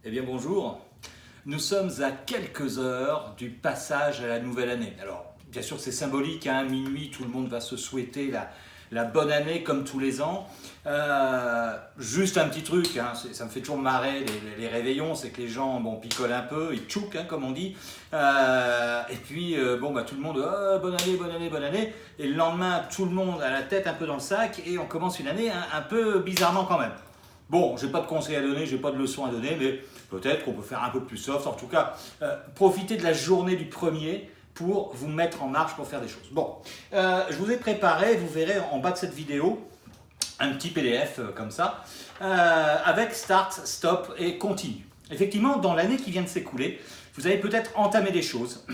Eh bien bonjour, nous sommes à quelques heures du passage à la nouvelle année. Alors bien sûr c'est symbolique, hein, minuit tout le monde va se souhaiter la bonne année comme tous les ans. Juste un petit truc, hein, ça me fait toujours marrer les réveillons, c'est que les gens picolent un peu, ils tchouk comme on dit. Et puis tout le monde bonne année, bonne année, bonne année. Et le lendemain tout le monde a la tête un peu dans le sac et on commence une année un peu bizarrement quand même. Bon, je n'ai pas de conseils à donner, je n'ai pas de leçons à donner, mais peut-être qu'on peut faire un peu plus soft. En tout cas, profitez de la journée du premier pour vous mettre en marche pour faire des choses. Bon, je vous ai préparé, vous verrez en bas de cette vidéo, un petit PDF comme ça, avec Start, Stop et Continue. Effectivement, dans l'année qui vient de s'écouler, vous avez peut-être entamé des choses.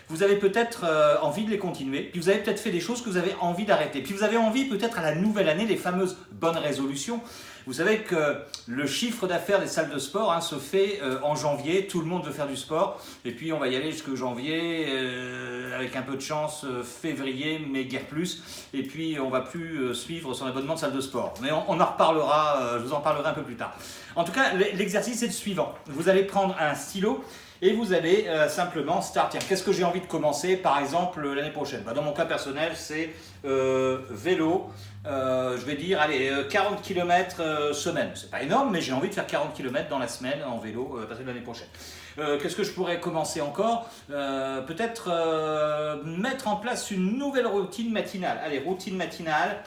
Vous avez peut-être envie de les continuer, puis vous avez peut-être fait des choses que vous avez envie d'arrêter. Puis vous avez envie peut-être à la nouvelle année, les fameuses bonnes résolutions. Vous savez que le chiffre d'affaires des salles de sport se fait en janvier, tout le monde veut faire du sport, et puis on va y aller jusqu'au janvier, avec un peu de chance, février, mais guère plus, et puis on ne va plus suivre son abonnement de salle de sport. Mais on en reparlera, je vous en parlerai un peu plus tard. En tout cas, l'exercice est le suivant. Vous allez prendre un stylo, et vous allez simplement start. Tiens, qu'est-ce que j'ai envie de commencer par exemple l'année prochaine? Dans mon cas personnel, c'est vélo. Je vais dire, allez, 40 km semaine. C'est pas énorme, mais j'ai envie de faire 40 km dans la semaine en vélo à partir de l'année prochaine. Qu'est-ce que je pourrais commencer encore? Peut-être mettre en place une nouvelle routine matinale. Allez, routine matinale.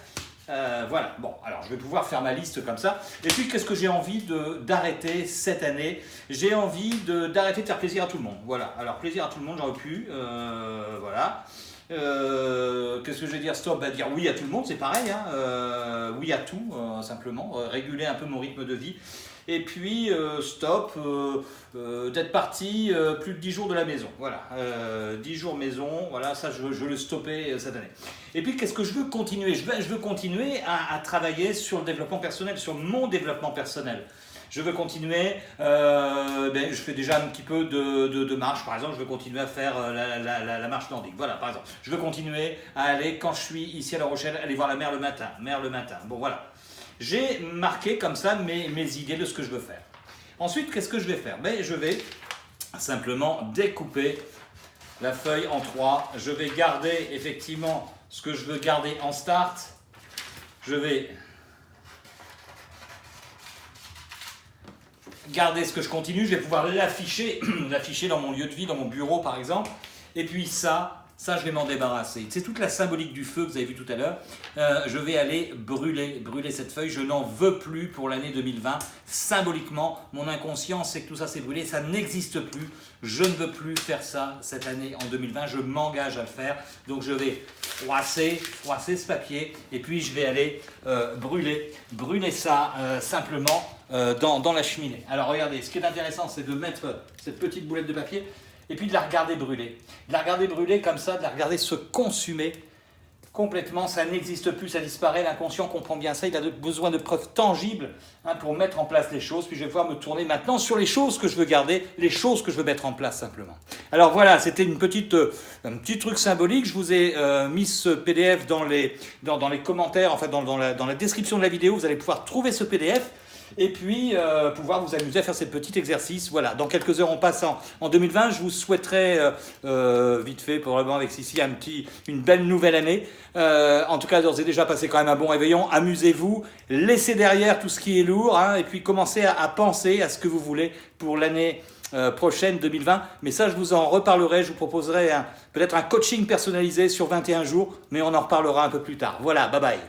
Voilà, bon, alors je vais pouvoir faire ma liste comme ça. Et puis, qu'est-ce que j'ai envie d'arrêter cette année? J'ai envie d'arrêter de faire plaisir à tout le monde. Voilà, alors plaisir à tout le monde, j'aurais pu. Voilà. Qu'est-ce que je vais dire? Stop, dire oui à tout le monde, c'est pareil. Oui à tout, simplement. Réguler un peu mon rythme de vie. Et puis, stop, d'être parti plus de 10 jours de la maison. Voilà, 10 jours maison, voilà, ça je veux le stopper cette année. Et puis, qu'est-ce que je veux continuer? Je veux continuer à travailler sur le développement personnel, sur mon développement personnel. Je veux continuer, je fais déjà un petit peu de marche, par exemple, je veux continuer à faire la marche nordique, voilà, par exemple. Je veux continuer à aller, quand je suis ici à La Rochelle, aller voir la mer le matin, bon voilà. J'ai marqué comme ça mes idées de ce que je veux faire. Ensuite, qu'est-ce que je vais faire? Je vais simplement découper la feuille en trois. Je vais garder effectivement ce que je veux garder en start. Je vais garder ce que je continue. Je vais pouvoir l'afficher dans mon lieu de vie, dans mon bureau par exemple. Et puis ça je vais m'en débarrasser. C'est toute la symbolique du feu que vous avez vu tout à l'heure. Je vais aller brûler cette feuille. Je n'en veux plus pour l'année 2020. Symboliquement, mon inconscient sait que tout ça c'est brûlé. Ça n'existe plus. Je ne veux plus faire ça cette année en 2020. Je m'engage à le faire. Donc je vais froisser ce papier. Et puis je vais aller brûler ça simplement dans la cheminée. Alors regardez, ce qui est intéressant, c'est de mettre cette petite boulette de papier et puis de la regarder brûler. De la regarder brûler comme ça, de la regarder se consumer complètement. Ça n'existe plus, ça disparaît. L'inconscient comprend bien ça. Il a besoin de preuves tangibles pour mettre en place les choses. Puis je vais pouvoir me tourner maintenant sur les choses que je veux garder, les choses que je veux mettre en place simplement. Alors voilà, c'était un petit truc symbolique. Je vous ai mis ce PDF dans les commentaires, enfin dans la description de la vidéo. Vous allez pouvoir trouver ce PDF. Et puis pouvoir vous amuser à faire ces petits exercices. Voilà, dans quelques heures on passe en 2020. Je vous souhaiterais vite fait, probablement avec Sissi, une belle nouvelle année. En tout cas, d'ores et déjà, passez quand même un bon réveillon. Amusez-vous, laissez derrière tout ce qui est lourd, et puis commencez à penser à ce que vous voulez pour l'année prochaine 2020. Mais ça, je vous en reparlerai. Je vous proposerai peut-être un coaching personnalisé sur 21 jours, mais on en reparlera un peu plus tard. Voilà, bye bye.